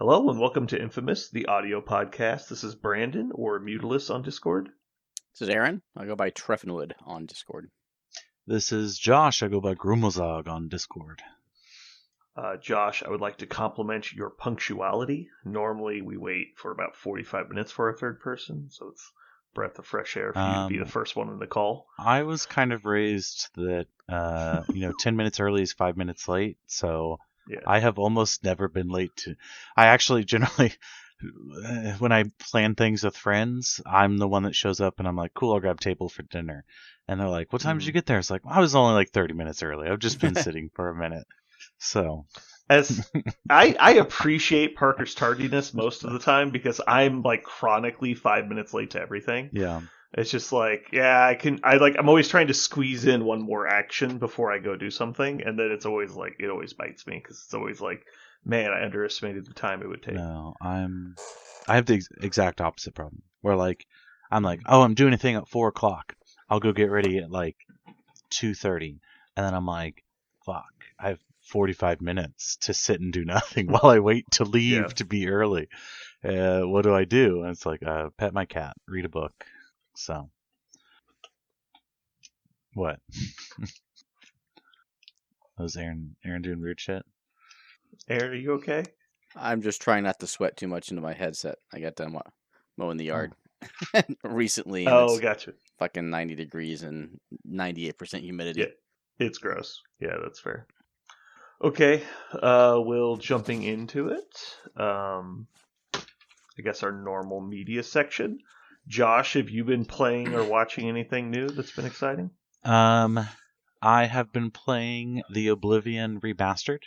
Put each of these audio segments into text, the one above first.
Hello and welcome to Infamous, the audio podcast. This is Brandon or Mutilus on Discord. This is Aaron. I go by Treffenwood on Discord. This is Josh. I go by Grumozog on Discord. Josh, I would like to compliment your punctuality. Normally we wait for about 45 minutes for a third person, so it's a breath of fresh air for you to be the first one in the call. I was kind of raised that, 10 minutes early is 5 minutes late, so yeah. I have almost never been late to... I actually generally... when I plan things with friends, I'm the one that shows up and I'm like, cool, I'll grab table for dinner. And they're like, what time did you get there? It's like, I was only like 30 minutes early. I've just been sitting for a minute. So, as I appreciate Parker's tardiness most of the time because I'm like chronically 5 minutes late to everything. Yeah. It's just like, yeah, I'm always trying to squeeze in one more action before I go do something. And then it's always like, it always bites me because it's always like, man, I underestimated the time it would take. No, I have the exact opposite problem where I'm like, oh, I'm doing a thing at 4:00. I'll go get ready at like 2:30. And then I'm like, fuck, I have 45 minutes to sit and do nothing while I wait to leave to be early. What do I do? And it's like, pet my cat, read a book. So, what? Was Aaron doing weird shit? Aaron, are you okay? I'm just trying not to sweat too much into my headset. I got done mowing the yard recently. And oh, gotcha. Fucking 90 degrees and 98% humidity. Yeah, it's gross. Yeah, that's fair. Okay, we'll jumping into it. I guess our normal media section. Josh, have you been playing or watching anything new that's been exciting? I have been playing the Oblivion Remastered,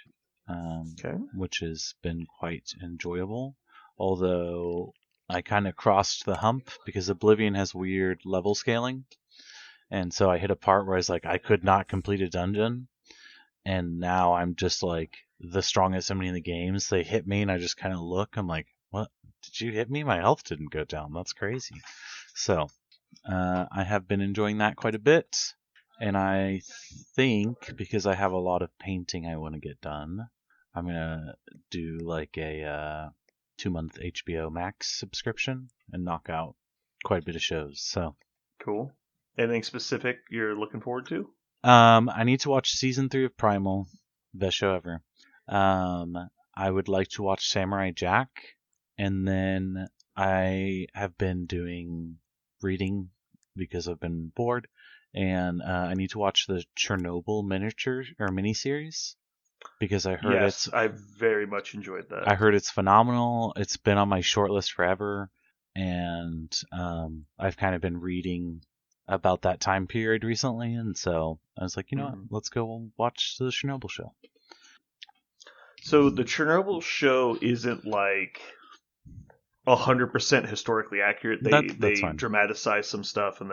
which has been quite enjoyable. Although I kind of crossed the hump because Oblivion has weird level scaling. And so I hit a part where I was like, I could not complete a dungeon. And now I'm just like the strongest enemy in the games. They hit me and I just kind of look. I'm like, what? Did you hit me? My health didn't go down. That's crazy. So I have been enjoying that quite a bit. And I think because I have a lot of painting I want to get done, I'm going to do like a 2-month HBO Max subscription and knock out quite a bit of shows. So cool. Anything specific you're looking forward to? I need to watch season 3 of Primal, best show ever. I would like to watch Samurai Jack, and then I have been doing reading because I've been bored, and I need to watch the Chernobyl miniseries because I heard I very much enjoyed that. I heard it's phenomenal. It's been on my short list forever, and I've kind of been reading about that time period recently, and so I was like, you know what, let's go watch the Chernobyl show. So the Chernobyl show isn't like 100% historically accurate. They dramatize some stuff and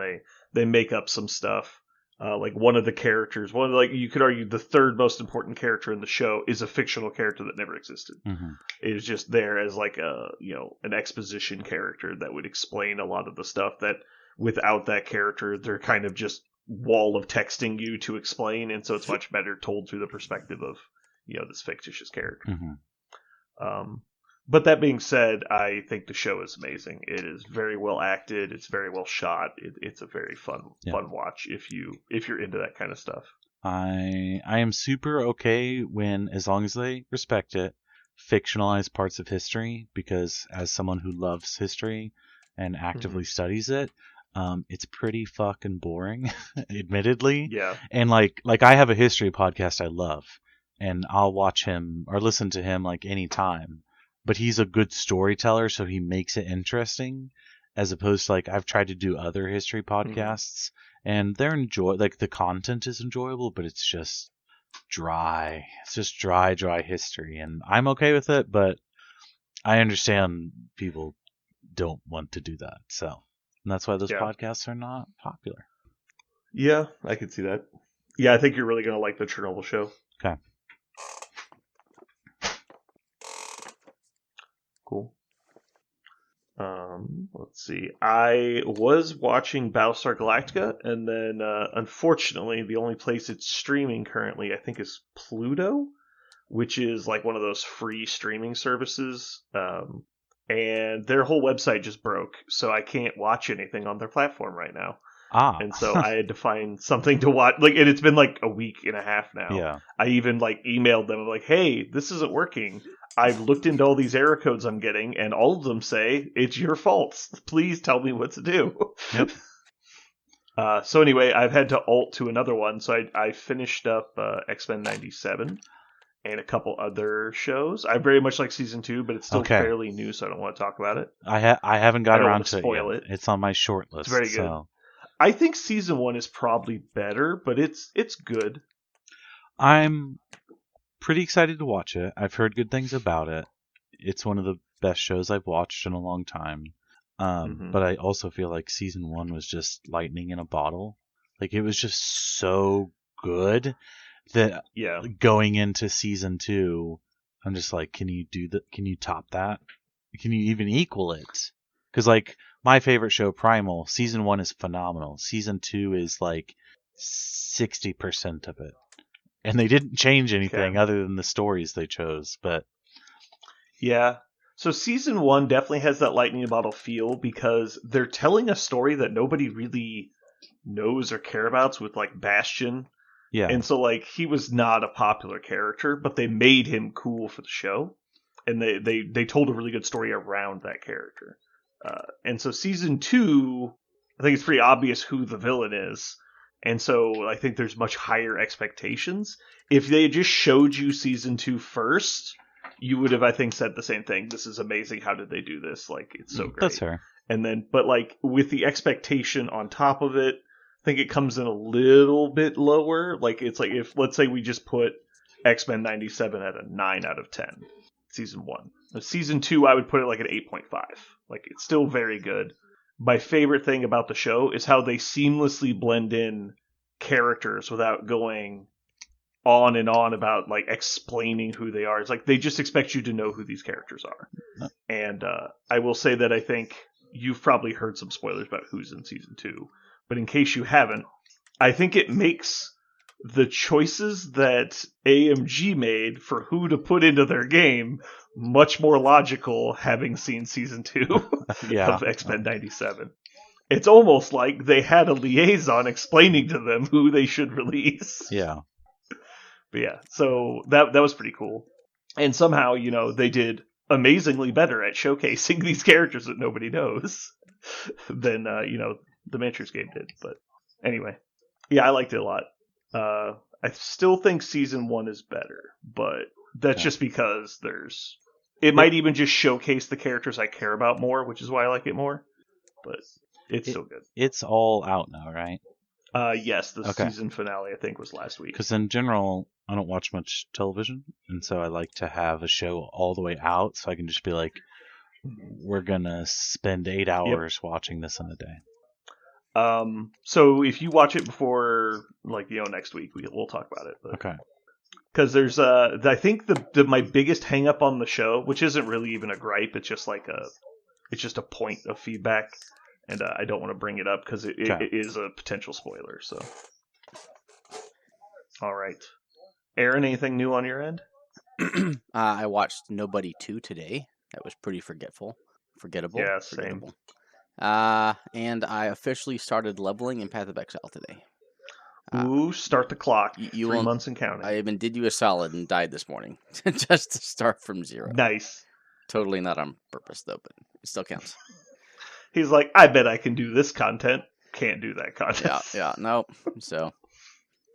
they make up some stuff. Like one of the characters, you could argue the third most important character in the show is a fictional character that never existed. Mm-hmm. It is just there as like an exposition character that would explain a lot of the stuff that without that character, they're kind of just wall of texting you to explain, and so it's much better told through the perspective of this fictitious character. Mm-hmm. But that being said, I think the show is amazing. It is very well acted. It's very well shot. It's a very fun watch if you're into that kind of stuff. I am super okay when, as long as they respect it, fictionalize parts of history, because as someone who loves history and actively studies it, it's pretty fucking boring, admittedly. Yeah. And like I have a history podcast I love, and I'll watch him or listen to him like any time. But he's a good storyteller, so he makes it interesting, as opposed to like I've tried to do other history podcasts, and they're the content is enjoyable, but it's just dry. It's just dry history, and I'm okay with it, but I understand people don't want to do that, so. And that's why those podcasts are not popular. Yeah, I can see that. Yeah, I think you're really going to like the Chernobyl show. Okay. Cool. Let's see. I was watching Battlestar Galactica, and then unfortunately, the only place it's streaming currently, I think, is Pluto, which is like one of those free streaming services. And their whole website just broke, so I can't watch anything on their platform right now. And so I had to find something to watch. Like, and it's been like a week and a half now. Yeah. I even like emailed them like, "Hey, this isn't working. I've looked into all these error codes I'm getting, and all of them say it's your fault. Please tell me what to do." Yep. So anyway, I've had to alt to another one. So I finished up X-Men 97 and a couple other shows. I very much like season 2, but it's still fairly new, so I don't want to talk about it. I haven't got around to spoil it yet. It's on my short list. It's very good. So. I think season 1 is probably better, but it's good. I'm pretty excited to watch it. I've heard good things about it. It's one of the best shows I've watched in a long time. But I also feel like season 1 was just lightning in a bottle. Like, it was just so good that going into season 2, I'm just like, can you do that? Can you top that? Can you even equal it? Because, like, my favorite show, Primal, season 1 is phenomenal. Season 2 is like 60% of it. And they didn't change anything other than the stories they chose. But yeah. So season 1 definitely has that lightning in a bottle feel because they're telling a story that nobody really knows or care about with, like, Bastion. Yeah. And so, like, he was not a popular character, but they made him cool for the show. And they told a really good story around that character. And so season 2, I think it's pretty obvious who the villain is. And so I think there's much higher expectations. If they had just showed you season 2 first, you would have, I think, said the same thing. This is amazing. How did they do this? Like, it's so great. That's fair. And then, but like with the expectation on top of it, I think it comes in a little bit lower. Like, it's like if, let's say we just put X-Men 97 at a 9 out of 10, season 1. Season 2, I would put it like an 8.5. Like, it's still very good. My favorite thing about the show is how they seamlessly blend in characters without going on and on about, like, explaining who they are. It's like they just expect you to know who these characters are. And I will say that I think you've probably heard some spoilers about who's in season 2. But in case you haven't, I think it makes the choices that AMG made for who to put into their game much more logical having seen season 2 of X-Men 97. It's almost like they had a liaison explaining to them who they should release. Yeah. But yeah, so that was pretty cool. And somehow, you know, they did amazingly better at showcasing these characters that nobody knows than, you know, the Miniatures game did. But anyway, yeah, I liked it a lot. I still think season 1 is better, but that's just because it might even just showcase the characters I care about more, which is why I like it more. But it's still good. It's all out now, right? Yes, the season finale, I think, was last week. Because in general, I don't watch much television, and so I like to have a show all the way out, so I can just be like, we're gonna spend 8 hours watching this in a day. So if you watch it before, like, you know, next week, we'll talk about it. But, okay. Because there's, I think my biggest hang up on the show, which isn't really even a gripe, it's just like it's just a point of feedback, and I don't want to bring it up because it is a potential spoiler. So, all right, Aaron, anything new on your end? I watched Nobody 2 today. That was pretty forgettable. Yeah, same. Forgettable. And I officially started leveling in Path of Exile today. Ooh, start the clock. 3 months and counting. I even did you a solid and died this morning just to start from 0. Nice. Totally not on purpose though, but it still counts. He's like, I bet I can do this content. Can't do that content. Yeah, no. So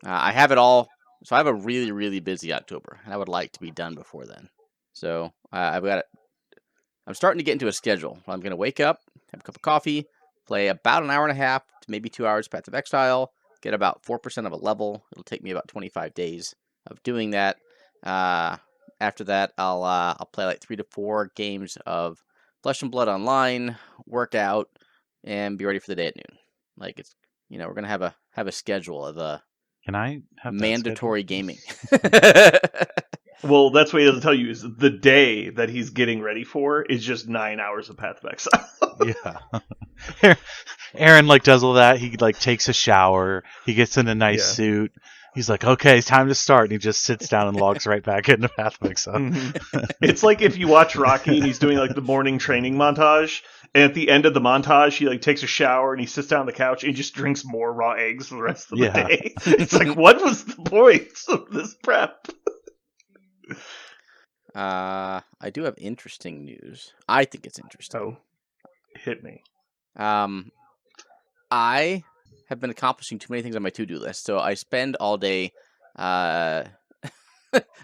I have it all. So I have a really, really busy October, and I would like to be done before then. So I've got it. I'm starting to get into a schedule. I'm going to wake up, have a cup of coffee, play about an hour and a half to maybe 2 hours Path of Exile, get about 4% of a level. It'll take me about 25 days of doing that. After that, I'll play like 3 to 4 games of Flesh and Blood Online, work out, and be ready for the day at noon. Like, it's, you know, we're gonna have a schedule of Can I have mandatory gaming. Well, that's what he doesn't tell you is the day that he's getting ready for is just 9 hours of Path of Exile. Yeah. Aaron, like, does all that. He, like, takes a shower. He gets in a nice suit. He's like, okay, it's time to start. And he just sits down and logs right back into Pathmix. So. Mm-hmm. It's like if you watch Rocky and he's doing like the morning training montage, and at the end of the montage, he like takes a shower and he sits down on the couch and he just drinks more raw eggs for the rest of the day. It's like, what was the point of this prep? I do have interesting news. I think it's interesting. Oh, hit me. I have been accomplishing too many things on my to-do list, so I spend all day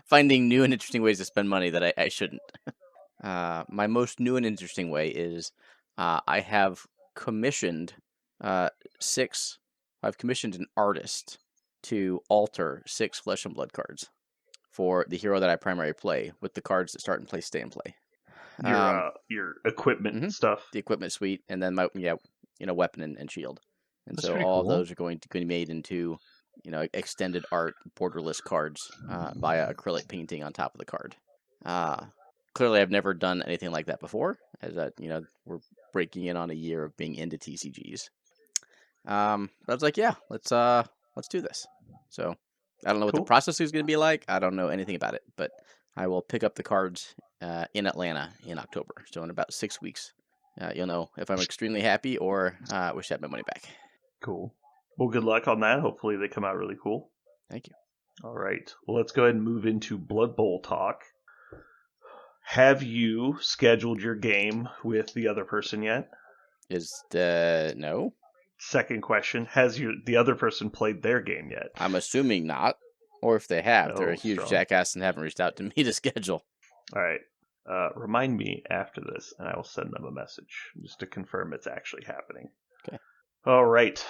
finding new and interesting ways to spend money that I shouldn't. My most new and interesting way is I have commissioned I've commissioned an artist to alter 6 Flesh and Blood cards for the hero that I primarily play, with the cards that start and play stay and play. Your equipment stuff, the equipment suite, and then my weapon and shield. And That's so pretty all cool. of those are going to be made into extended art borderless cards via acrylic painting on top of the card. Clearly, I've never done anything like that before, as we're breaking in on a year of being into TCGs. I was like, yeah, let's do this. So I don't know what the process is going to be like. I don't know anything about it, but I will pick up the cards in Atlanta in October. So in about 6 weeks, you'll know if I'm extremely happy or wish I had my money back. Cool. Well, good luck on that. Hopefully they come out really cool. Thank you. All right. Well, let's go ahead and move into Blood Bowl talk. Have you scheduled your game with the other person yet? No? Second question, has the other person played their game yet? I'm assuming not. Or if they have, they're a huge strong. jackass and haven't reached out to me to schedule. All right. Remind me after this, and I will send them a message just to confirm it's actually happening. Okay. All right.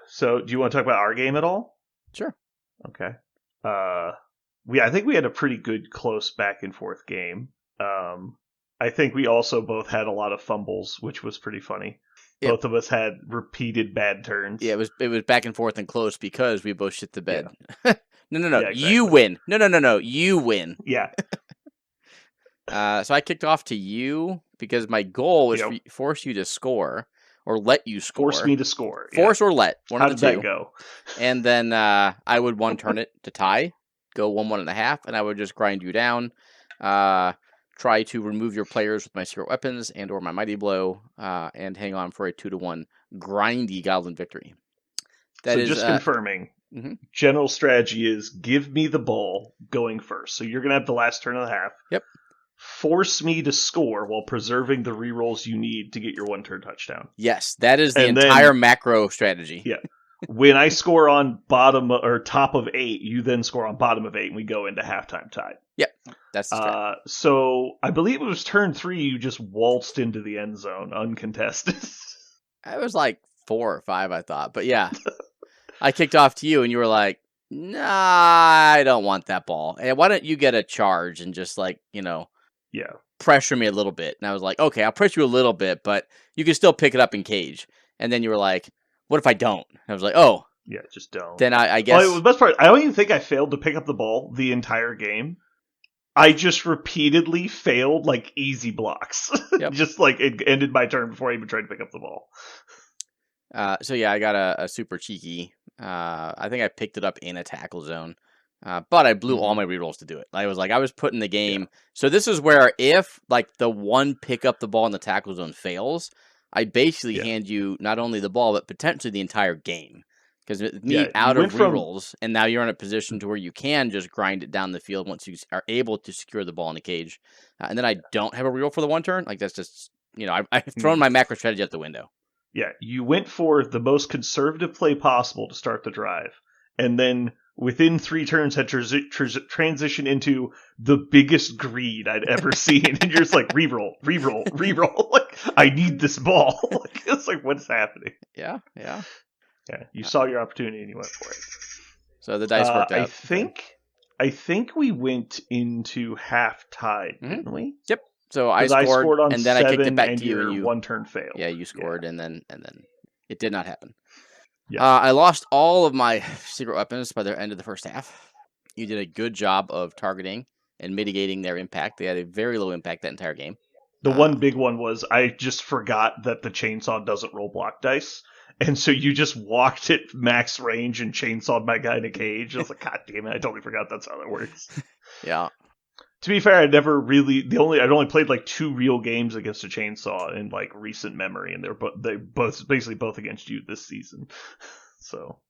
So, do you want to talk about our game at all? Sure. Okay. I think we had a pretty good close back and forth game. I think we also both had a lot of fumbles, which was pretty funny. Yep. Both of us had repeated bad turns. Yeah, it was back and forth and close because we both shit the bed. Yeah. No. Yeah, exactly. You win. No. You win. Yeah. So I kicked off to you because my goal was to force you to score or let you score. Force me to score. Force or let. One How of the did two. that go? And then I would one turn it to tie, go 1.5, and I would just grind you down. Try to remove your players with my secret weapons and or my mighty blow, and hang on for a 2-1 grindy goblin victory. That is just confirming. Mm-hmm. General strategy is give me the ball going first. So you're going to have the last turn of the half. Yep. Force me to score while preserving the rerolls you need to get your 1-turn touchdown. Yes, that is the entire macro strategy. Yeah. When I score on bottom or top of 8, you then score on bottom of 8, and we go into halftime tied. Yep, that's the strat. So I believe it was turn 3. You just waltzed into the end zone uncontested. It was like 4 or 5, I thought, but yeah, I kicked off to you, and you were like, "Nah, I don't want that ball. Hey, why don't you get a charge and just pressure me a little bit?" And I was like, "Okay, I'll pressure you a little bit, but you can still pick it up in cage." And then you were like, "What if I don't?" And I was like, "Oh, yeah, just don't." Then I guess. Well, the best part, I don't even think I failed to pick up the ball the entire game. I just repeatedly failed easy blocks. Yep. Just it ended my turn before I even tried to pick up the ball. So yeah, I got a super cheeky. I think I picked it up in a tackle zone, but I blew all my rerolls to do it. I was put in the game. Yeah. So this is where if the one pick up the ball in the tackle zone fails, I basically hand you not only the ball but potentially the entire game. Because me out of rerolls, and now you're in a position to where you can just grind it down the field once you are able to secure the ball in the cage. And then I don't have a reroll for the 1 turn. That's just, I've thrown my macro strategy out the window. Yeah, you went for the most conservative play possible to start the drive. And then within 3 turns had transitioned into the biggest greed I'd ever seen. And you're just reroll. I need this ball. It's what's happening? Yeah. Yeah, you saw your opportunity and you went for it. So the dice worked out. I think we went into half tied, didn't we? Yep. So I scored on and then I kicked it back to you, and you 1 turn failed. Yeah, you scored, and then it did not happen. Yeah. I lost all of my secret weapons by the end of the first half. You did a good job of targeting and mitigating their impact. They had a very low impact that entire game. The one big one was I just forgot that the chainsaw doesn't roll block dice. And so you just walked at max range and chainsawed my guy in a cage. I was like, God damn it, I totally forgot that's how that works. Yeah. To be fair, I'd only played like 2 real games against a chainsaw in like recent memory, and they both basically both against you this season. So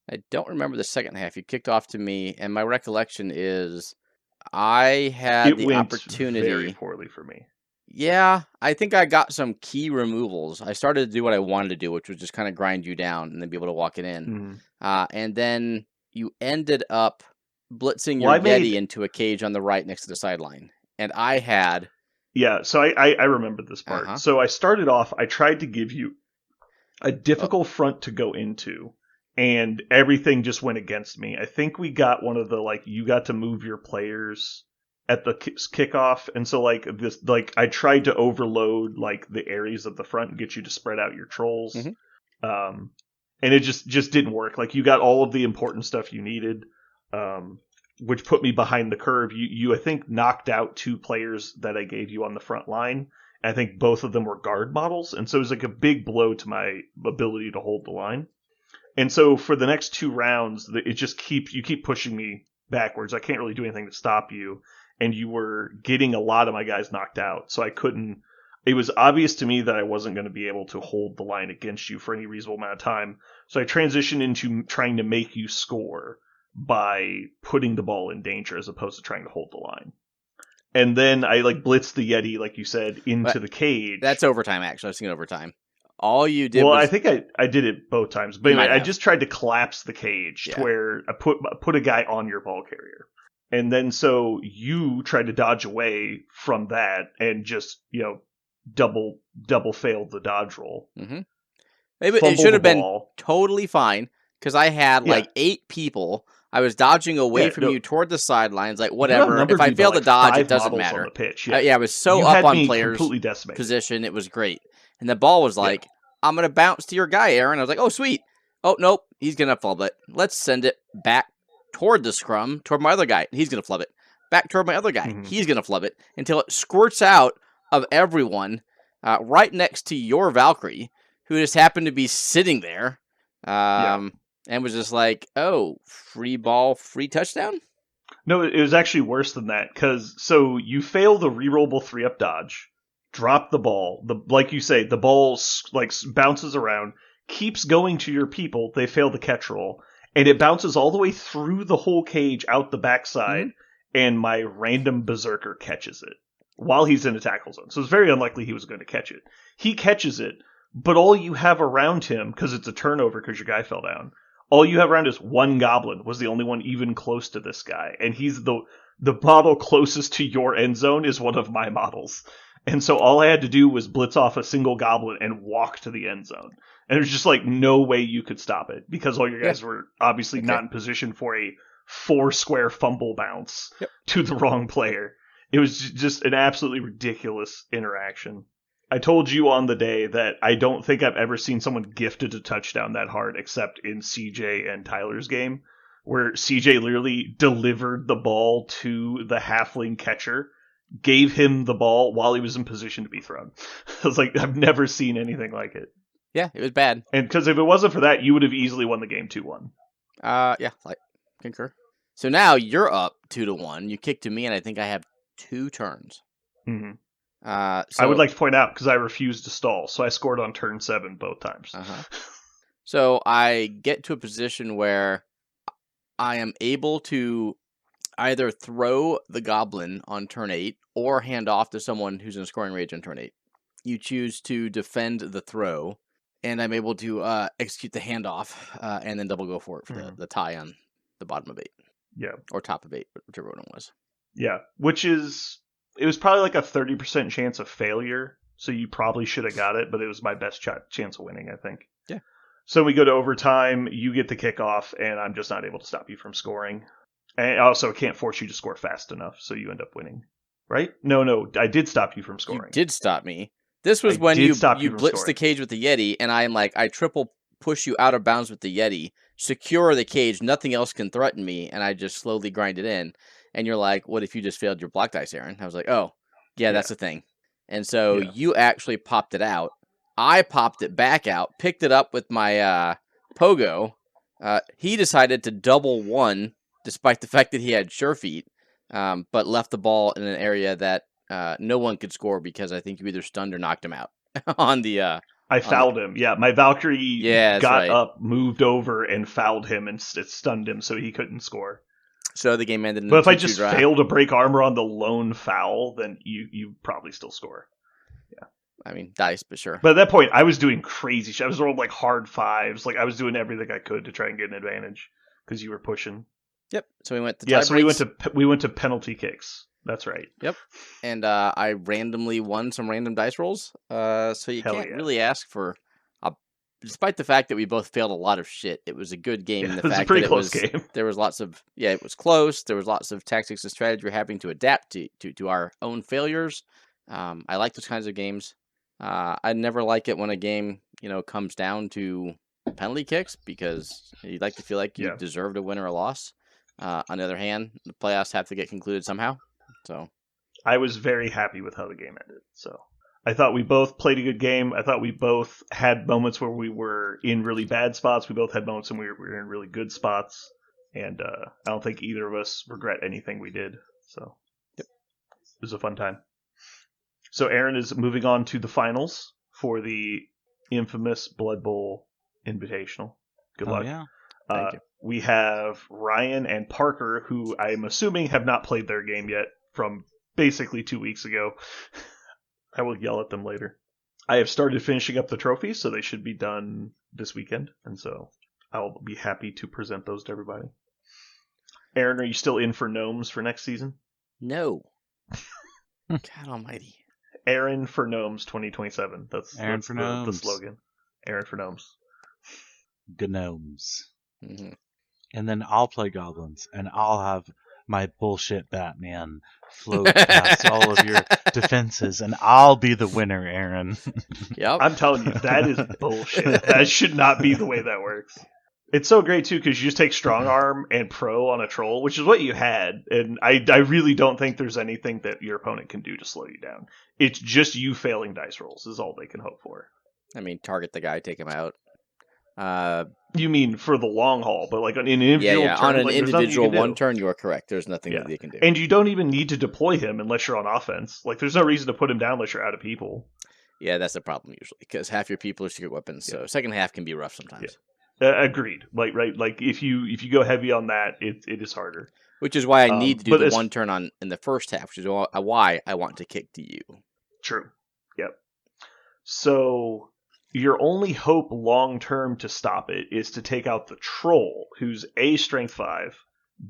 I don't remember the second half. You kicked off to me, and my recollection is I had the opportunity. Very poorly for me. Yeah, I think I got some key removals. I started to do what I wanted to do, which was just kind of grind you down and then be able to walk it in. And then you ended up blitzing your Yeti into a cage on the right next to the sideline. And I had... Yeah, so I remember this part. So I started off, I tried to give you a difficult front to go into, and everything just went against me. I think we got one of the, like, you got to move your players at the kickoff, and so like this, like I tried to overload like the areas of the front and get you to spread out your trolls, and it just didn't work. Like you got all of the important stuff you needed, which put me behind the curve. You I think knocked out 2 players that I gave you on the front line. I think both of them were guard models, and so it was like a big blow to my ability to hold the line. And so for the next 2 rounds, it just you keep pushing me backwards. I can't really do anything to stop you. And you were getting a lot of my guys knocked out. So I couldn't... It was obvious to me that I wasn't going to be able to hold the line against you for any reasonable amount of time. So I transitioned into trying to make you score by putting the ball in danger as opposed to trying to hold the line. And then I like blitzed the Yeti, like you said, into the cage. That's overtime, actually. I've seen overtime. All you did I think I did it both times. But anyway, I just tried to collapse the cage to where I put a guy on your ball carrier. And then so you tried to dodge away from that and just, double failed the dodge roll. Maybe it should have been totally fine because I had like 8 people. I was dodging away from you toward the sidelines, like whatever. If I failed to dodge, it doesn't matter. On the pitch. I was so up on players' position. It was great. And the ball was like, I'm going to bounce to your guy, Aaron. I was like, oh, sweet. Oh, nope. He's going to flub it. Let's send it back toward the scrum, toward my other guy. He's going to flub it. Back toward my other guy. He's going to flub it until it squirts out of everyone right next to your Valkyrie, who just happened to be sitting there and was just like, oh, free ball, free touchdown? No, it was actually worse than that. So you fail the rerollable 3-up dodge, drop the ball. Like you say, the ball like bounces around, keeps going to your people. They fail the catch roll. And it bounces all the way through the whole cage out the backside, and my random berserker catches it while he's in a tackle zone. So it's very unlikely he was going to catch it. He catches it, but all you have around him, because it's a turnover because your guy fell down, all you have around is 1 goblin was the only one even close to this guy. And he's the model closest to your end zone is one of my models. And so all I had to do was blitz off a single goblin and walk to the end zone. And there's just like no way you could stop it because all your guys were obviously not in position for a 4-square fumble bounce to the wrong player. It was just an absolutely ridiculous interaction. I told you on the day that I don't think I've ever seen someone gifted a touchdown that hard except in CJ and Tyler's game, where CJ literally delivered the ball to the halfling catcher, gave him the ball while he was in position to be thrown. I was like, I've never seen anything like it. Yeah, it was bad. And because if it wasn't for that, you would have easily won the game 2-1. Yeah, concur. So now you're up 2-1. You kick to me, and I think I have 2 turns. So I would like to point out, because I refused to stall, so I scored on turn 7 both times. So I get to a position where I am able to either throw the goblin on turn 8 or hand off to someone who's in scoring range on turn 8. You choose to defend the throw, and I'm able to execute the handoff and then double go for it for the tie on the bottom of 8. Yeah. Or top of 8, whichever one it was. Yeah, it was probably like a 30% chance of failure, so you probably should have got it, but it was my best chance of winning, I think. Yeah. So we go to overtime, you get the kickoff, and I'm just not able to stop you from scoring. And also, I can't force you to score fast enough, so you end up winning. Right? No, I did stop you from scoring. You did stop me. This was when you blitzed the cage with the Yeti, and I'm like, I triple push you out of bounds with the Yeti, secure the cage, nothing else can threaten me, and I just slowly grind it in. And you're like, what if you just failed your block dice, Aaron? I was like, oh, yeah, that's the thing. And so you actually popped it out. I popped it back out, picked it up with my pogo. He decided to double one, despite the fact that he had sure feet, but left the ball in an area that no one could score because I think you either stunned or knocked him out on the. I fouled him. Yeah, my Valkyrie got up, moved over, and fouled him, and it stunned him, so he couldn't score. So the game ended in But a if I 2-2 just draw. fail to break armor on the lone foul, then you probably still score. Yeah. I mean, dice, but sure. But at that point, I was doing crazy shit. I was rolling like hard fives. Like I was doing everything I could to try and get an advantage because you were pushing. Yep. So we went to yeah. So we went to penalty kicks. That's right. Yep. And I randomly won some random dice rolls. So you can't really ask for. Despite the fact that we both failed a lot of shit, it was a good game. Yeah, the it was fact a pretty that close game. There was lots of it was close. There was lots of tactics and strategy we're having to adapt to our own failures. I like those kinds of games. I never like it when a game comes down to penalty kicks because you'd like to feel like you deserved a win or a loss. On the other hand, the playoffs have to get concluded somehow. So I was very happy with how the game ended. So I thought we both played a good game. I thought we both had moments where we were in really bad spots. We both had moments when we were in really good spots. And I don't think either of us regret anything we did. So it was a fun time. So Aaron is moving on to the finals for the infamous Blood Bowl Invitational. Good luck. Yeah. Thank you. We have Ryan and Parker, who I'm assuming have not played their game yet from basically 2 weeks ago. I will yell at them later. I have started finishing up the trophies, so they should be done this weekend, and so I'll be happy to present those to everybody. Aaron, are you still in for Gnomes for next season? No. God almighty. Aaron for Gnomes 2027. That's the slogan. Aaron for Gnomes. Gnomes. Mm-hmm. And then I'll play Goblins, and I'll have my bullshit Batman float past all of your defenses, and I'll be the winner, Aaron. Yep. I'm telling you, that is bullshit. That should not be the way that works. It's so great, too, because you just take Strong Arm and Pro on a Troll, which is what you had, and I really don't think there's anything that your opponent can do to slow you down. It's just you failing dice rolls is all they can hope for. I mean, target the guy, take him out. You mean for the long haul, but like on an individual turn, on an individual one turn, you are correct. There's nothing that you can do. And you don't even need to deploy him unless you're on offense. Like, there's no reason to put him down unless you're out of people. Yeah, that's the problem usually, because half your people are secret weapons, so second half can be rough sometimes. Agreed. Like if you go heavy on that, it is harder. Which is why I need to do the one turn in the first half, which is why I want to kick to you. True. Yep. So your only hope long term to stop it is to take out the Troll, who's A, Strength 5,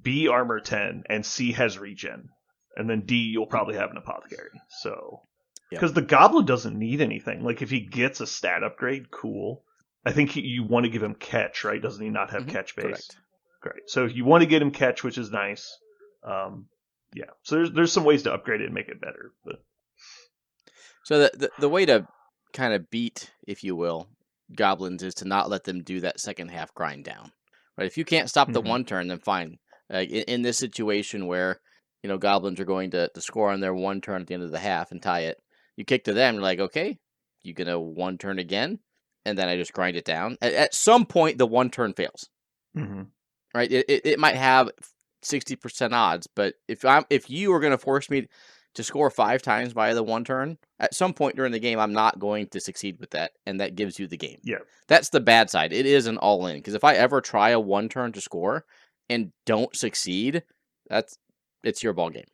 B, Armor 10, and C has Regen. And then D, you'll probably have an Apothecary. So, because the Goblin doesn't need anything. Like, if he gets a stat upgrade, cool. I think you want to give him Catch, right? Doesn't he not have Catch base? Correct. Great. So if you want to get him Catch, which is nice. So there's some ways to upgrade it and make it better. But so the way to kind of beat, if you will, Goblins is to not let them do that second half grind down. Right? If you can't stop the one turn, then fine. In this situation where Goblins are going to score on their one turn at the end of the half and tie it, you kick to them. You're like, okay, you gonna one turn again, and then I just grind it down. At some point, the one turn fails. Mm-hmm. Right? It might have 60% odds, but if you are going to force me to score 5 times by the one turn, at some point during the game, I'm not going to succeed with that, and that gives you the game. Yeah, that's the bad side. It is an all-in, because if I ever try a one turn to score and don't succeed, it's your ball game.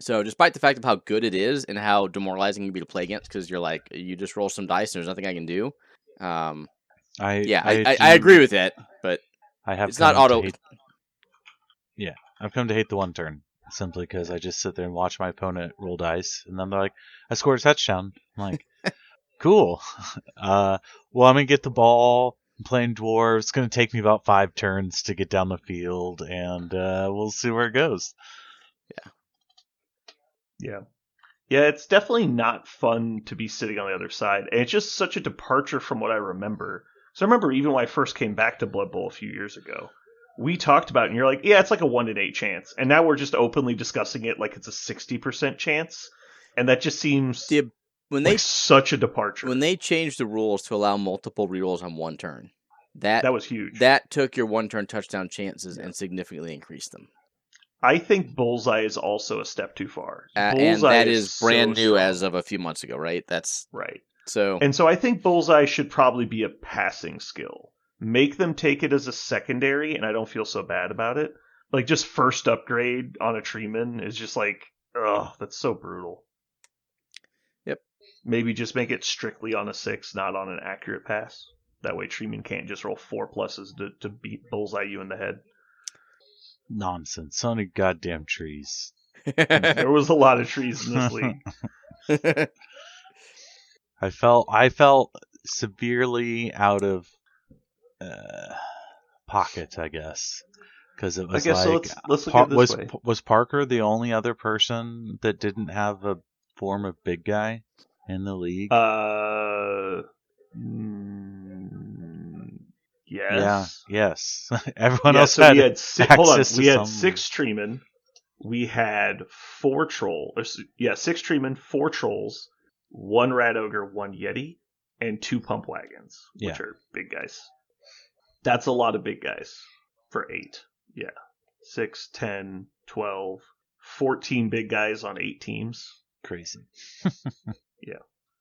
So, despite the fact of how good it is and how demoralizing it can be to play against, because you're like, you just roll some dice and there's nothing I can do. I agree with that, but it's not auto. I've come to hate the one turn simply because I just sit there and watch my opponent roll dice, and then they're like, "I scored a touchdown." I'm like, "Cool." Well, I'm gonna get the ball. I'm playing dwarves. It's gonna take me about 5 turns to get down the field, and we'll see where it goes. Yeah. It's definitely not fun to be sitting on the other side, and it's just such a departure from what I remember. So I remember even when I first came back to Blood Bowl a few years ago, we talked about it, and you're like, yeah, it's like a 1 in 8 chance. And now we're just openly discussing it like it's a 60% chance. And that just seems such a departure. When they changed the rules to allow multiple rerolls on one turn, that was huge. That took your one-turn touchdown chances and significantly increased them. I think Bullseye is also a step too far. And that is brand new as of a few months ago, right? That's right. So I think Bullseye should probably be a passing skill. Make them take it as a secondary, and I don't feel so bad about it. Like, just first upgrade on a Treeman is just like, ugh, that's so brutal. Yep. Maybe just make it strictly on a 6, not on an accurate pass. That way Treeman can't just roll 4 pluses to beat Bullseye you in the head. Nonsense. So many goddamn trees. There was a lot of trees in this league. I felt severely out of pocket, I guess, because it was let's look at it this way. Was Parker the only other person that didn't have a form of big guy in the league? Yes. Yeah, yes. Everyone else had. We had 6 Treemen. We had 4 trolls. 6 Treemen, 4 trolls, 1 Rat Ogre, 1 Yeti, and 2 Pump Wagons, which are big guys. That's a lot of big guys for 8. Yeah. 6, 10, 12, 14 big guys on 8 teams. Crazy. Yeah.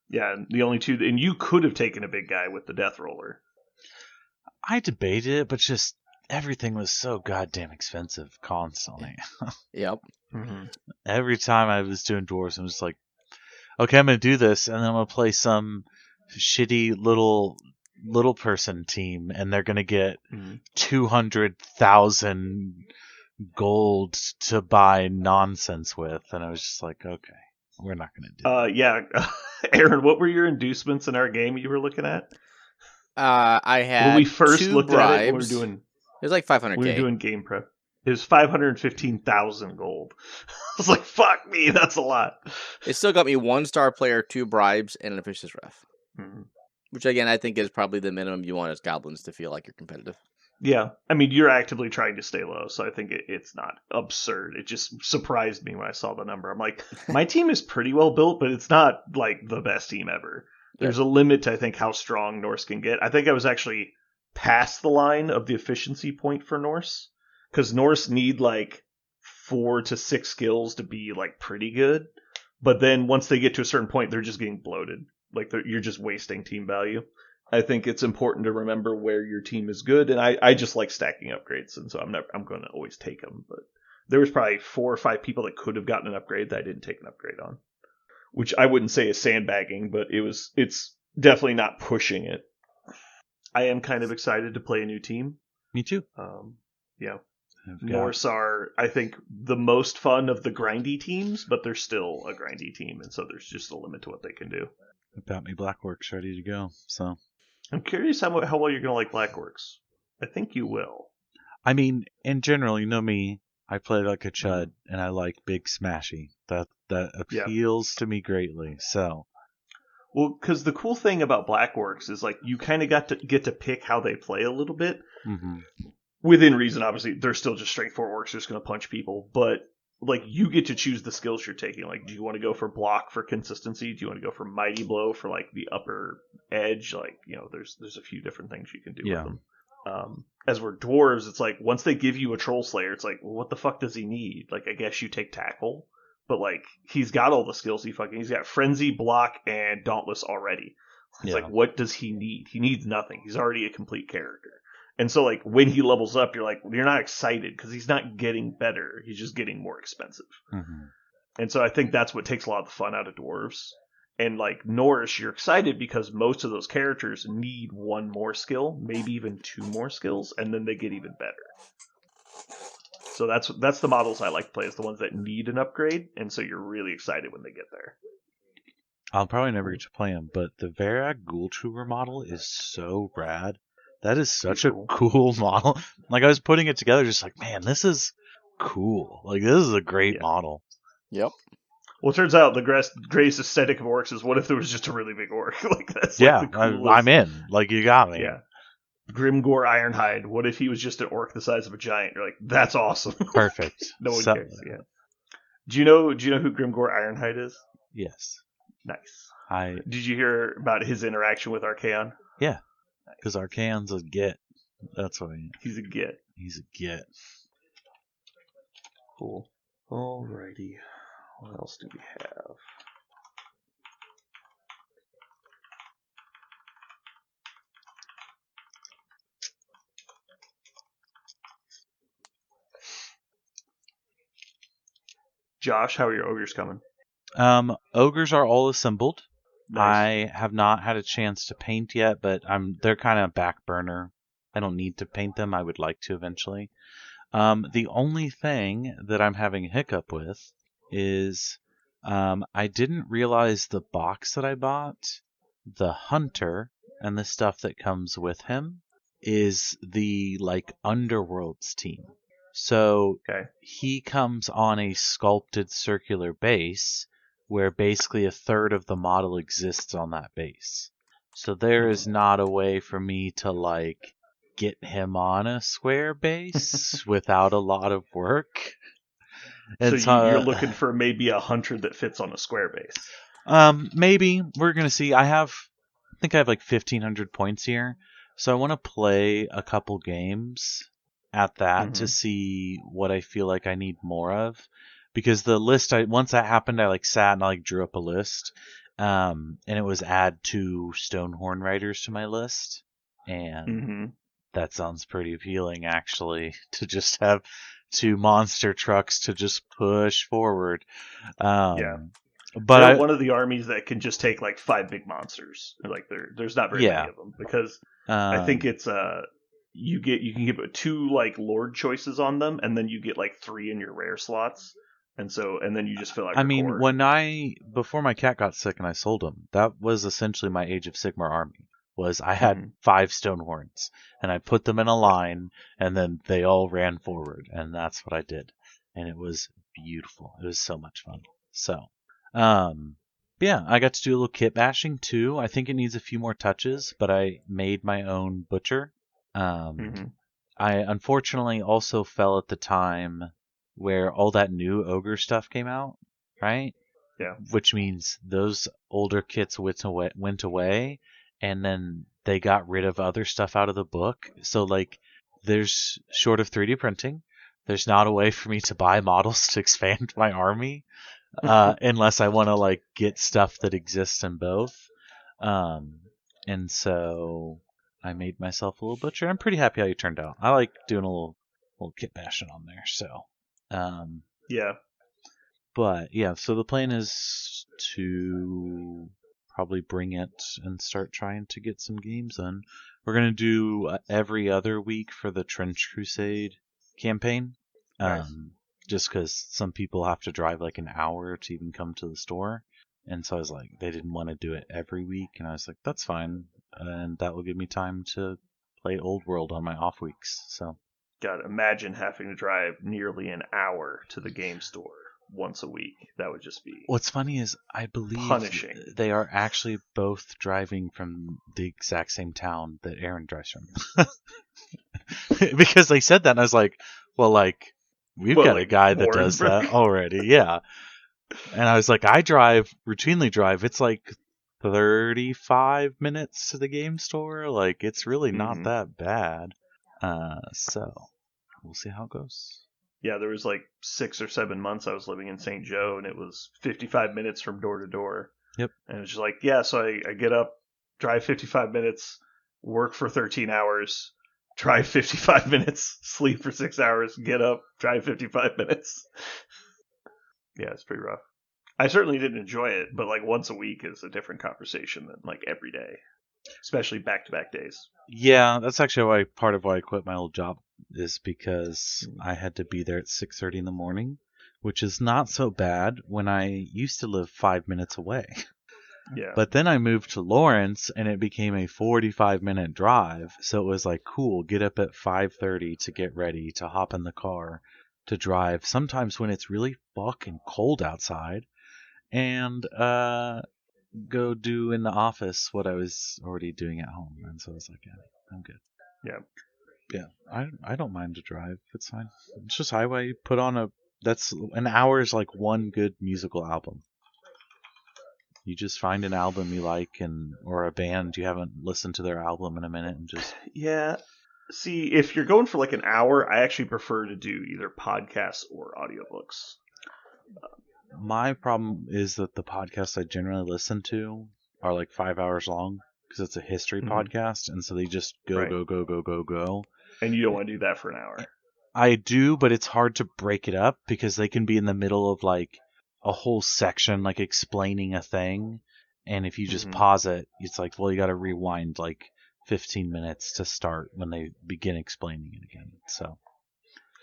Yeah, and the only 2... And you could have taken a big guy with the Death Roller. I debated it, but just everything was so goddamn expensive constantly. Yep. Mm-hmm. Every time I was doing dwarves, I was like, okay, I'm going to do this, and then I'm going to play some shitty little person team, and they're going to get 200,000 gold to buy nonsense with. And I was just like, okay, we're not going to do it. Yeah. Aaron, what were your inducements in our game you were looking at? I had when we first looked bribes. at it, we were doing. It was like 500K. We were doing game prep. It was 515,000 gold. I was like, "Fuck me, that's a lot." It still got me 1-star player, 2 bribes, and an officious ref. Mm-hmm. Which again, I think is probably the minimum you want as goblins to feel like you're competitive. Yeah, I mean, you're actively trying to stay low, so I think it's not absurd. It just surprised me when I saw the number. I'm like, my team is pretty well built, but it's not like the best team ever. There's a limit to, I think, how strong Norse can get. I think I was actually past the line of the efficiency point for Norse, because Norse need like 4 to 6 skills to be like pretty good. But then once they get to a certain point, they're just getting bloated. Like you're just wasting team value. I think it's important to remember where your team is good, and I just like stacking upgrades, and so I'm going to always take them. But there was probably 4 or 5 people that could have gotten an upgrade that I didn't take an upgrade on. Which I wouldn't say is sandbagging, but it's definitely not pushing it. I am kind of excited to play a new team. Me too. Yeah. Norse are, I think, the most fun of the grindy teams, but they're still a grindy team, and so there's just a limit to what they can do. I've got me Blackworks ready to go, so... I'm curious how well you're going to like Blackworks. I think you will. I mean, in general, you know me, I play like a chud, and I like big smashy. That appeals to me greatly. So, well, because the cool thing about Blackworks is like you kind of get to pick how they play a little bit, within reason. Obviously, they're still just straightforward orcs, just going to punch people, but like you get to choose the skills you're taking. Like, do you want to go for block for consistency? Do you want to go for mighty blow for like the upper edge? Like, you know, there's a few different things you can do with them. As we're dwarves, it's like once they give you a troll slayer, it's like, well, what the fuck does he need? Like, I guess you take tackle, but like he's got all the skills he's got frenzy, block, and dauntless already. It's like, what does he need? He needs nothing. He's already a complete character. And so like when he levels up, you're not excited because he's not getting better. He's just getting more expensive. And so I think that's what takes a lot of the fun out of dwarves. And like Norse, you're excited because most of those characters need 1 more skill, maybe even 2 more skills, and then they get even better. So that's the models I like to play, is the ones that need an upgrade, and so you're really excited when they get there. I'll probably never get to play him, but the Varag Ghoultrooper model is so rad. That is such a cool model. Like, I was putting it together just like, man, this is cool. Like, this is a great model. Yep. Well, it turns out the greatest aesthetic of orcs is what if there was just a really big orc? Like, that's like the coolest. I'm in. Like, you got me. Yeah. Grimgore Ironhide. What if he was just an orc the size of a giant? You're like, that's awesome. Perfect. No one cares. Yeah. Do you know who Grimgore Ironhide is? Yes. Nice. Did you hear about his interaction with Archaon? Yeah, because Archaon's a git. That's what he's a git. He's a git. Cool. Alrighty. What else do we have? Josh, how are your ogres coming? Ogres are all assembled. Nice. I have not had a chance to paint yet, but they're kind of back burner. I don't need to paint them. I would like to eventually. The only thing that I'm having a hiccup with is I didn't realize the box that I bought, the hunter and the stuff that comes with him is the Underworlds team. So he comes on a sculpted circular base where basically a third of the model exists on that base. So there is not a way for me to get him on a square base without a lot of work. And so you're looking for maybe a hunter that fits on a square base. Maybe. We're going to see. I think I have 1,500 points here. So I want to play a couple games at that to see what I feel like I need more of. Because the list, once that happened, I sat and drew up a list. And it was add 2 Stonehorn Riders to my list. And that sounds pretty appealing, actually, to just have 2 monster trucks to just push forward. But they're one of the armies that can just take 5 big monsters. There's not very many of them because I think it's you can get 2 Lord choices on them, and then you get 3 in your rare slots, and then you just fill out. Core. Before my cat got sick and I sold him, that was essentially my Age of Sigmar army. I had 5 Stonehorns, and I put them in a line, and then they all ran forward, and that's what I did, and it was beautiful. It was so much fun. So, I got to do a little kit bashing too. I think it needs a few more touches, but I made my own butcher. I unfortunately also fell at the time where all that new ogre stuff came out, right? Yeah. Which means those older kits went away. And then they got rid of other stuff out of the book. So, there's, short of 3D printing, there's not a way for me to buy models to expand my army. Unless I want to, get stuff that exists in both. And so I made myself a little butcher. I'm pretty happy how you turned out. I like doing a little kit bashing on there. So, yeah. But, yeah, so the plan is to probably bring it and start trying to get some games in. We're going to do every other week for the Trench Crusade campaign. Nice. Just because some people have to drive an hour to even come to the store. And so I was they didn't want to do it every week. And I was that's fine. And that will give me time to play Old World on my off weeks. So, God, imagine having to drive nearly an hour to the game store once a week. That would just be What's funny is I believe punishing. They are actually both driving from the exact same town that Aaron drives from. Because they said that and I was we've got a guy that does that already. Yeah. And I was I routinely drive. It's 35 minutes to the game store. It's really not that bad. So we'll see how it goes. Yeah, there was 6 or 7 months I was living in St. Joe, and it was 55 minutes from door to door. Yep. And it was just so I get up, drive 55 minutes, work for 13 hours, drive 55 minutes, sleep for 6 hours, get up, drive 55 minutes. Yeah, it's pretty rough. I certainly didn't enjoy it, but once a week is a different conversation than every day, especially back-to-back days. Yeah, that's actually part of why I quit my old job is because I had to be there at 6:30 in the morning, which is not so bad when I used to live 5 minutes away. Yeah. But then I moved to Lawrence and it became a 45-minute drive. So it was cool, get up at 5:30 to get ready, to hop in the car, to drive, sometimes when it's really fucking cold outside, and go do in the office what I was already doing at home. And so I was yeah, I'm good. Yeah. Yeah, I don't mind to drive. It's fine. It's just highway. Put on that's an hour is one good musical album. You just find an album you like or a band you haven't listened to their album in a minute and just... Yeah. See, if you're going for like an hour, I actually prefer to do either podcasts or audiobooks. My problem is that the podcasts I generally listen to are like 5 hours long because it's a history podcast, and so they just go. And you don't want to do that for an hour. I do, but it's hard to break it up because they can be in the middle of like a whole section like explaining a thing, and if you just pause it, it's like, well, you got to rewind like 15 minutes to start when they begin explaining it again. So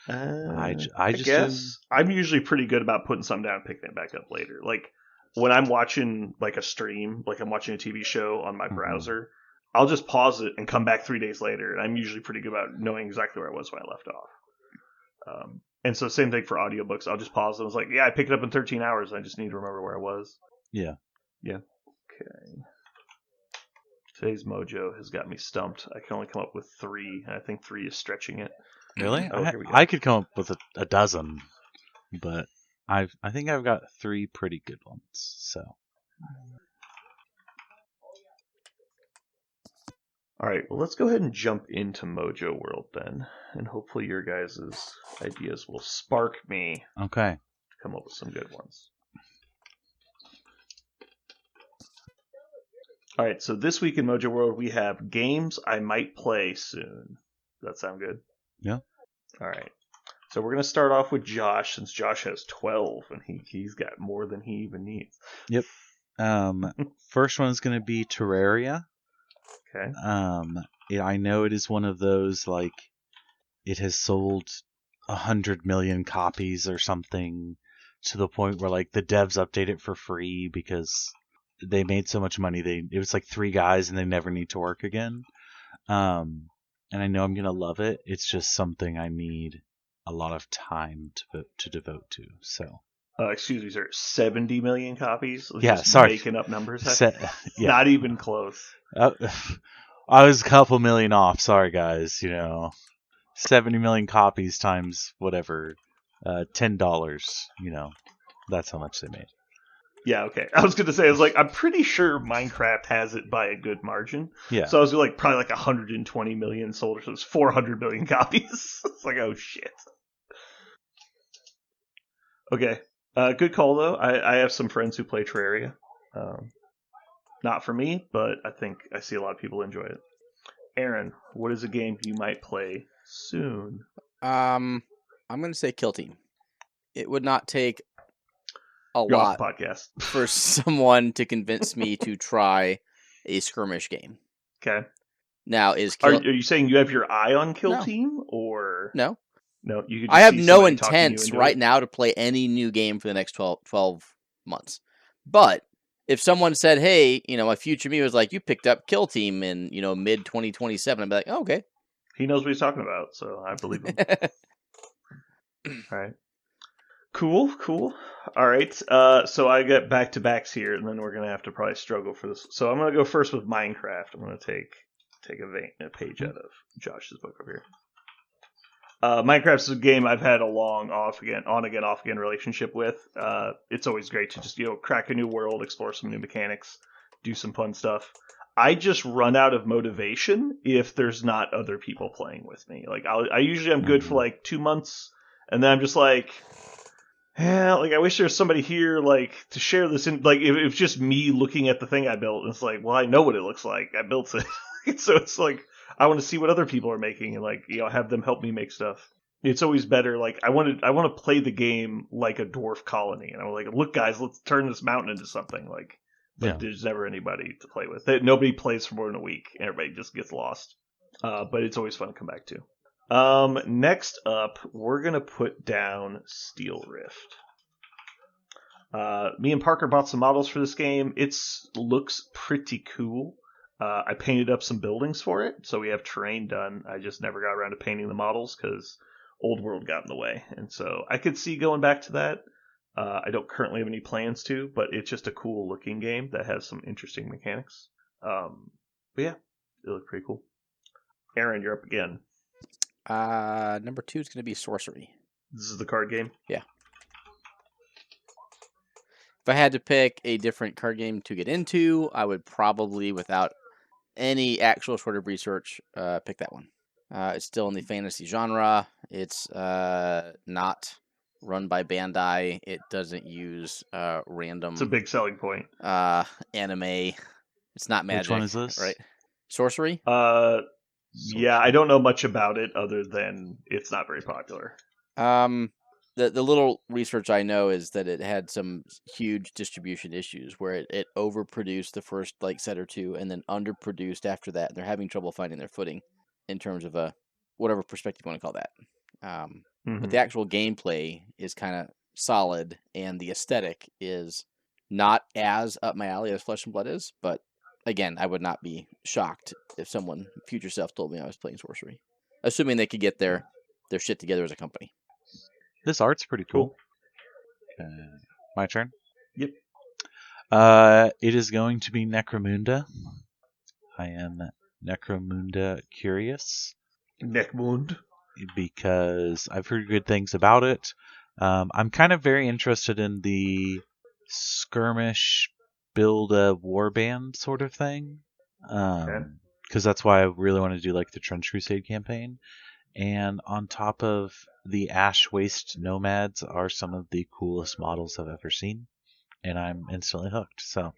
I guess I'm usually pretty good about putting something down and picking it back up later. Like when I'm watching like a stream, like I'm watching a TV show on my browser, I'll just pause it and come back 3 days later, and I'm usually pretty good about knowing exactly where I was when I left off. And so same thing for audiobooks. I'll just pause it. I was like, yeah, I picked it up in 13 hours. I just need to remember where I was. Yeah. Okay. Today's Mojo has got me stumped. I can only come up with 3, and I think 3 is stretching it. Really? Oh, here we go. I could come up with a dozen, but I think I've got 3 pretty good ones. So. All right, well, let's go ahead and jump into Mojo World then, and hopefully your guys' ideas will spark me. Okay. To come up with some good ones. All right, so this week in Mojo World we have games I might play soon. Does that sound good? Yeah. All right. So we're going to start off with Josh, since Josh has 12, and he's got more than he even needs. Yep. First one is going to be Terraria. Okay. I know it is one of those, like, it has sold 100 million copies or something, to the point where, like, the devs update it for free because they made so much money. It was like 3 guys and they never need to work again. And I know I'm going to love it. It's just something I need a lot of time to devote to. So. Excuse me, sir. 70 million copies? Yeah, just sorry. Making up numbers? Yeah. Not even close. I was a couple million off. Sorry, guys. 70 million copies times whatever, $10. That's how much they made. Yeah, okay. I was going to say, I was like, I'm pretty sure Minecraft has it by a good margin. Yeah. So I was like, probably like 120 million sold, so it's 400 million copies. It's like, oh shit. Okay. Good call, though. I have some friends who play Terraria. Not for me, but I think I see a lot of people enjoy it. Aaron, what is a game you might play soon? I'm going to say Kill Team. It would not take a You're lot off the podcast. for someone to convince me to try a skirmish game. Okay. Now, Are you saying you have your eye on Kill No. Team, or No? No, you could. I have no intents intents right now to play any new game for the next 12 months. But if someone said, hey, a future me was like, you picked up Kill Team in, mid 2027, I'd be like, oh, okay. He knows what he's talking about, so I believe him. All right. Cool. All right. So I get back-to-backs here, and then we're going to have to probably struggle for this. So I'm going to go first with Minecraft. I'm going to take a page out of Josh's book over here. Minecraft is a game I've had a long on-again, relationship with. It's always great to just, crack a new world, explore some new mechanics, do some fun stuff. I just run out of motivation if there's not other people playing with me. Like, I'm good for like 2 months, and then I'm just like, yeah, like I wish there was somebody here, like, to share this. If it's just me looking at the thing I built, and it's like, well, I know what it looks like. I built it, so it's like I want to see what other people are making and have them help me make stuff. It's always better. Like I want to play the game like a dwarf colony, and I'm like, look, guys, let's turn this mountain into something. But there's never anybody to play with. Nobody plays for more than a week. Everybody just gets lost. But it's always fun to come back to. Next up, we're going to put down Steel Rift. Me and Parker bought some models for this game. It looks pretty cool. I painted up some buildings for it, so we have terrain done. I just never got around to painting the models because Old World got in the way. And so I could see going back to that. I don't currently have any plans to, but it's just a cool looking game that has some interesting mechanics. But yeah, it looked pretty cool. Aaron, you're up again. Number 2 is going to be Sorcery. This is the card game? Yeah. If I had to pick a different card game to get into, I would probably, without any actual sort of research, pick that one. It's still in the fantasy genre. It's not run by Bandai. It doesn't use random. It's a big selling point. Anime. It's not magic. Which one is this? Right? Sorcery? Yeah, I don't know much about it other than it's not very popular. The little research I know is that it had some huge distribution issues where it overproduced the first set or two and then underproduced after that. They're having trouble finding their footing in terms of whatever perspective you want to call that. But the actual gameplay is kind of solid, and the aesthetic is not as up my alley as Flesh and Blood is. But again, I would not be shocked if someone future self told me I was playing Sorcery, assuming they could get their shit together as a company. This art's pretty cool. My turn? Yep. It is going to be Necromunda. I am Necromunda curious. Necmund. Because I've heard good things about it. I'm kind of very interested in the skirmish build a warband sort of thing. Because that's why I really want to do the Trench Crusade campaign. And on top of the Ash Waste Nomads are some of the coolest models I've ever seen. And I'm instantly hooked. So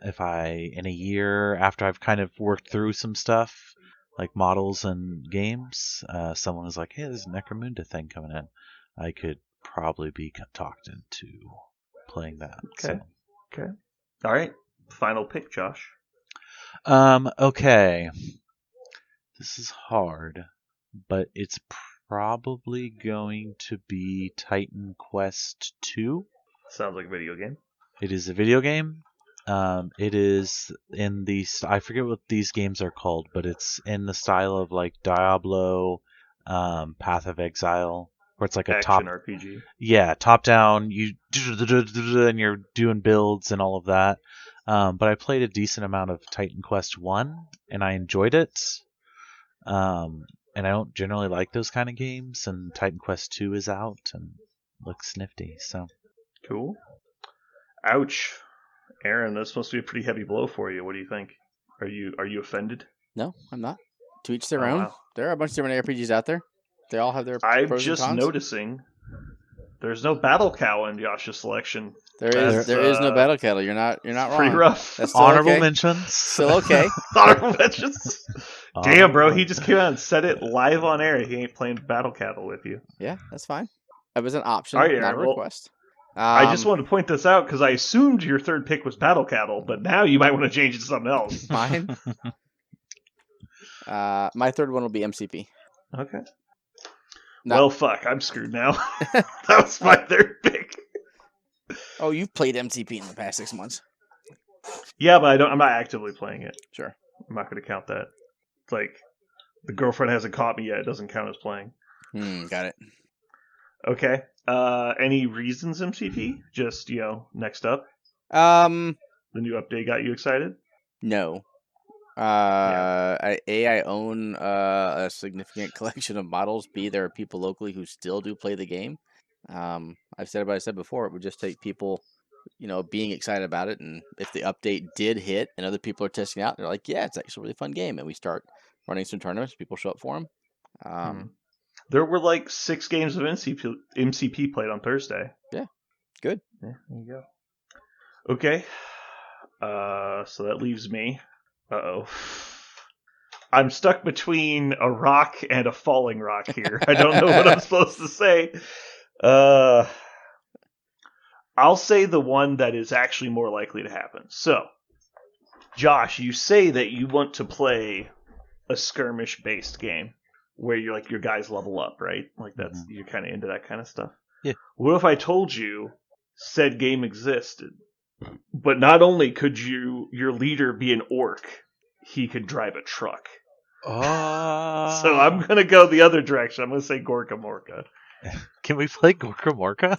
if in a year after I've kind of worked through some stuff, like models and games, someone was like, hey, there's a Necromunda thing coming in, I could probably be talked into playing that. Okay. All right. Final pick, Josh. Okay. This is hard, but it's probably going to be Titan Quest 2. Sounds like a video game. It is a video game. It is in I forget what these games are called, but it's in the style of Diablo, Path of Exile, where it's like a action RPG. Yeah, top down. You and you're doing builds and all of that. But I played a decent amount of Titan Quest 1, and I enjoyed it. And I don't generally like those kind of games, and Titan Quest 2 is out and looks nifty. So cool. Ouch. Aaron, that's supposed to be a pretty heavy blow for you. What do you think? Are you offended? No, I'm not. To each their own. Wow. There are a bunch of different RPGs out there. They all have their pros I'm and cons. just noticing there's no Battle Cow in Josh's selection. There is no Battle Cattle. You're not wrong. Pretty rough. That's honorable okay. mentions. Still okay. Honorable mentions. Damn, bro, he just came out and said it live on air. He ain't playing Battle Cattle with you. Yeah, that's fine. It was an option, right, not a request. I just wanted to point this out because I assumed your third pick was Battle Cattle, but now you might want to change it to something else. Mine? My third one will be MCP. Okay. Well, fuck, I'm screwed now. That was my third pick. Oh, you've played MCP in the past 6 months. Yeah, but I'm not actively playing it. Sure. I'm not going to count that. It's like, the girlfriend hasn't caught me yet. It doesn't count as playing. Got it. Okay. Any reasons, MCP? Just, next up? The new update got you excited? No. I own a significant collection of models. B, there are people locally who still do play the game. I've said what I said before. It would just take people, being excited about it. And if the update did hit and other people are testing out, they're like, yeah, it's actually a really fun game. And we start running some tournaments. People show up for them. There were 6 games of MCP played on Thursday. Yeah. Good. Yeah, there you go. Okay. So that leaves me. Uh-oh. I'm stuck between a rock and a falling rock here. I don't know what I'm supposed to say. I'll say the one that is actually more likely to happen. So, Josh, you say that you want to play a skirmish-based game where you're your guys level up, right? That's you're kind of into that kind of stuff. Yeah. What if I told you said game existed, but not only could your leader be an orc, he could drive a truck. So I'm gonna go the other direction. I'm gonna say Gorkamorka. Can we play Gorkamorka?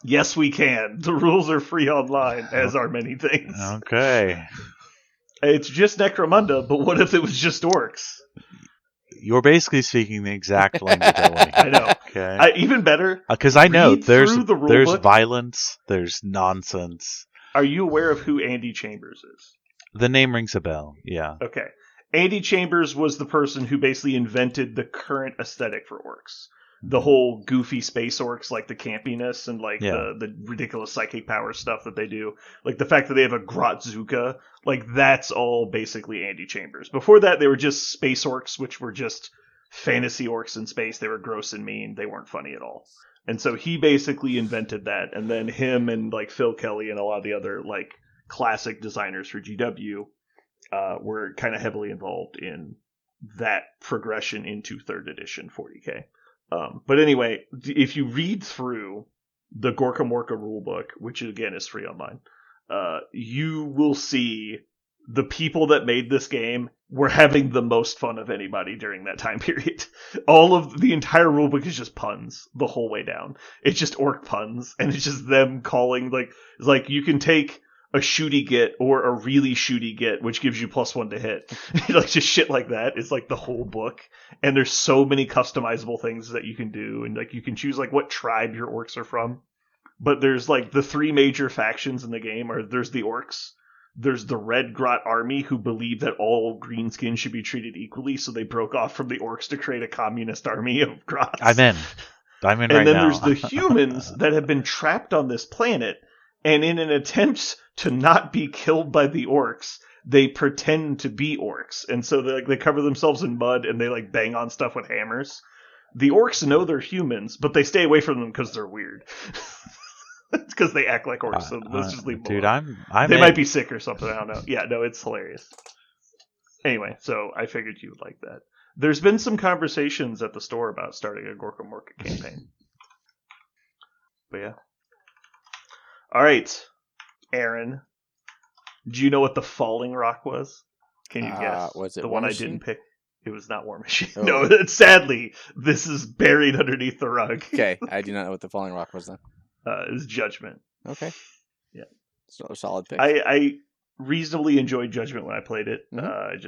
Yes, we can. The rules are free online, as are many things. Okay. It's just Necromunda, but what if it was just orcs? You're basically speaking the exact language I want to hear. I know. Okay. Even better, Because I know read there's through the rulebook. violence, there's nonsense. Are you aware of who Andy Chambers is? The name rings a bell. Yeah. Okay. Andy Chambers was the person who basically invented the current aesthetic for orcs. The whole goofy space orcs, like the campiness and like the ridiculous psychic power stuff that they do. Like the fact that they have a Grotzuka, like that's all basically Andy Chambers. Before that, they were just space orcs, which were just fantasy orcs in space. They were gross and mean. They weren't funny at all. And so he basically invented that. And then him and like Phil Kelly and a lot of the other like classic designers for GW were kind of heavily involved in that progression into 3rd edition 40k. But anyway, if you read through the Gorkamorka rulebook, which again is free online, you will see the people that made this game were having the most fun of anybody during that time period. All of the entire rulebook is just puns the whole way down. It's just orc puns, and it's just them calling like you can take a shooty get or a really shooty get, which gives you +1 to hit. Like just shit like that. It's like the whole book. And there's so many customizable things that you can do. And like you can choose like what tribe your orcs are from. But there's like the 3 major factions in the game there's the orcs. There's the Red Grot army who believe that all greenskins should be treated equally. So they broke off from the orcs to create a communist army of Grots. I'm in right now. And then there's the humans that have been trapped on this planet. And in an attempt to not be killed by the orcs, they pretend to be orcs. And so they cover themselves in mud and they like bang on stuff with hammers. The orcs know they're humans, but they stay away from them because they're weird. It's because they act like orcs, so let's just leave them dude, alone. I'm they in. might be sick or something, I don't know. Yeah, no, it's hilarious. Anyway, so I figured you would like that. There's been some conversations at the store about starting a Gorkamorka campaign. But yeah. Alright, Aaron. Do you know what the falling rock was? Can you guess? Was it the War one Machine? I didn't pick? It was not War Machine. Oh. No, sadly, this is buried underneath the rug. Okay, I do not know what the falling rock was then. It was Judgment. Okay. Yeah. So a solid pick. I reasonably enjoyed Judgment when I played it. Mhm.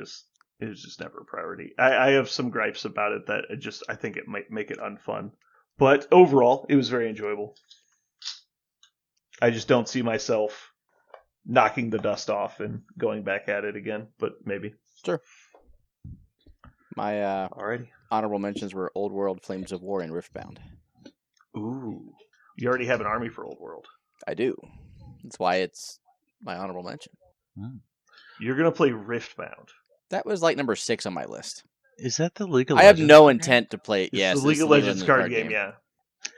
It was just never a priority. I have some gripes about it that I think it might make it unfun. But overall, it was very enjoyable. I just don't see myself knocking the dust off and going back at it again, but maybe. Sure. My Alrighty. honorable mentions were Old World, Flames of War, and Riftbound. Ooh. You already have an army for Old World. I do. That's why it's my honorable mention. You're going to play Riftbound. That was like number 6 on my list. Is that the League of I have Legends no game? intent to play. It's Yes, the League of Legends card game, yeah.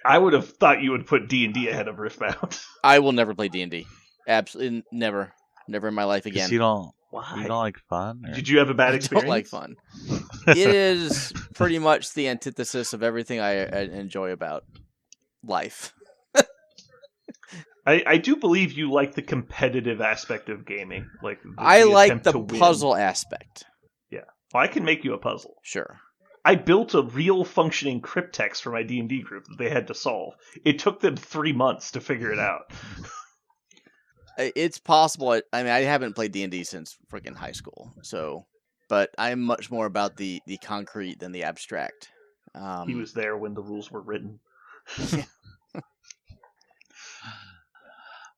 I would have thought you would put D&D ahead of Riftbound. I will never play D&D. Absolutely never. Never in my life again. You don't Why? like fun? Or? Did you have a bad I experience? don't like fun. It is pretty much the antithesis of everything I enjoy about life. I do believe you like the competitive aspect of gaming. I like attempt the to win. puzzle aspect. Yeah. Well, I can make you a puzzle. Sure. I built a real functioning cryptex for my D&D group that they had to solve. It took them 3 months to figure it out. It's possible. I mean, I haven't played D&D since freaking high school, so. But I'm much more about the concrete than the abstract. He was there when the rules were written.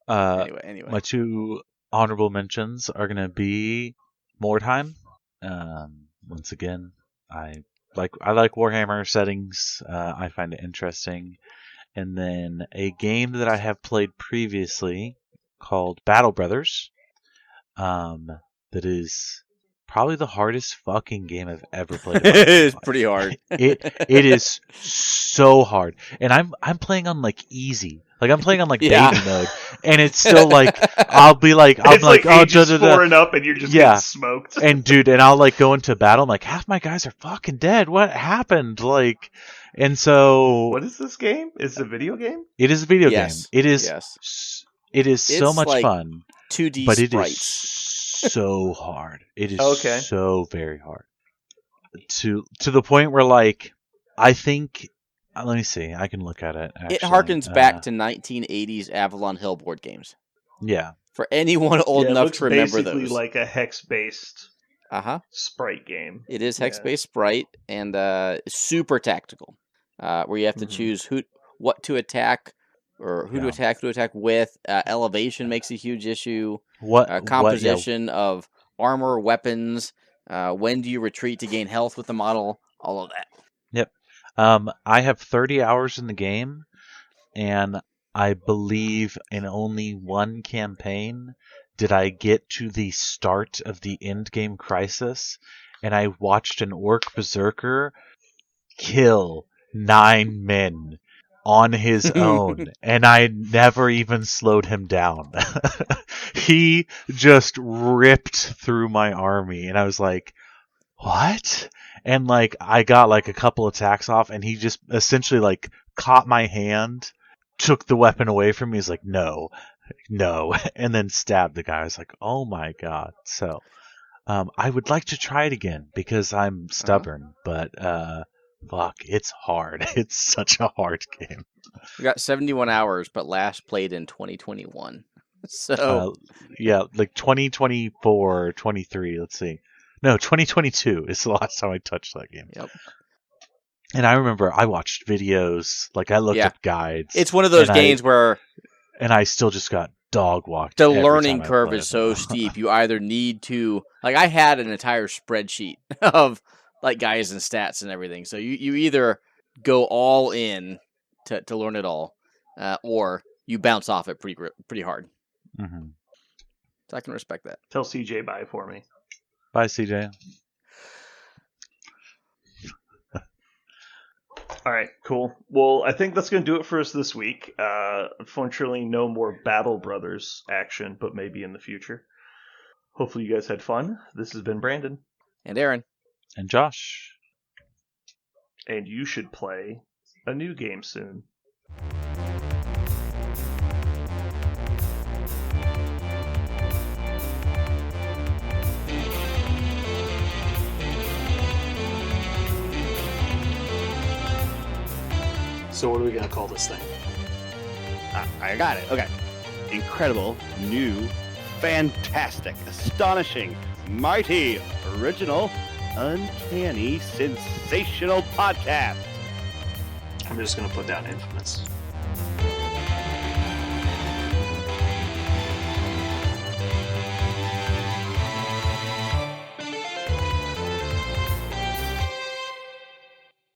Anyway. My 2 honorable mentions are going to be Mordheim. Once again, I like Warhammer settings. I find it interesting. And then a game that I have played previously called Battle Brothers. That is probably the hardest fucking game I've ever played. It's pretty hard. It is so hard, and I'm playing on like easy. Like I'm playing on like baby mode, and it's still like I'll be like It's like oh ages 4 and up, and you're just getting smoked. And dude, and I'll like go into battle. I'm like half my guys are fucking dead. What happened? Like, and so what is this game? Is it a video game? It is a video Yes. game. It is. Yes. It is so It's much like fun, 2D but it sprites. is so hard. It is Okay. so very hard. To the point where like I think. Let me see. I can look at it. Actually. It harkens back to 1980s Avalon Hill board games. Yeah. For anyone old it enough looks to remember basically those. like a hex-based sprite game. It is hex-based sprite and super tactical, where you have to choose what to attack or who to attack with. Elevation makes a huge issue. Composition of armor, weapons. When do you retreat to gain health with the model? All of that. Yep. I have 30 hours in the game, and I believe in only one campaign did I get to the start of the endgame crisis, and I watched an orc berserker kill 9 men on his own, and I never even slowed him down. He just ripped through my army, and I was like, what? And like I got like a couple attacks off, and he just essentially like caught my hand, took the weapon away from me. He's like, no, and then stabbed the guy. I was like, oh my god. So I would like to try it again because I'm stubborn, but fuck, it's hard. It's such a hard game. We got 71 hours, but last played in 2021. So like 2024, 23. Let's see. No, 2022 is the last time I touched that game. Yep. And I remember I watched videos, like I looked up guides. It's one of those games where... And I still just got dog walked. The learning curve is so steep. You either need to... Like, I had an entire spreadsheet of like guys and stats and everything. So you either go all in to learn it all, or you bounce off it pretty hard. Mm-hmm. So I can respect that. Tell CJ bye for me. Bye, CJ. All right, cool. Well, I think that's going to do it for us this week. Unfortunately, no more Battle Brothers action, but maybe in the future. Hopefully you guys had fun. This has been Brandon. And Aaron. And Josh. And you should play a new game soon. So what are we going to call this thing? I got it. Okay. Incredible, new, fantastic, astonishing, mighty, original, uncanny, sensational podcast. I'm just going to put down infamous.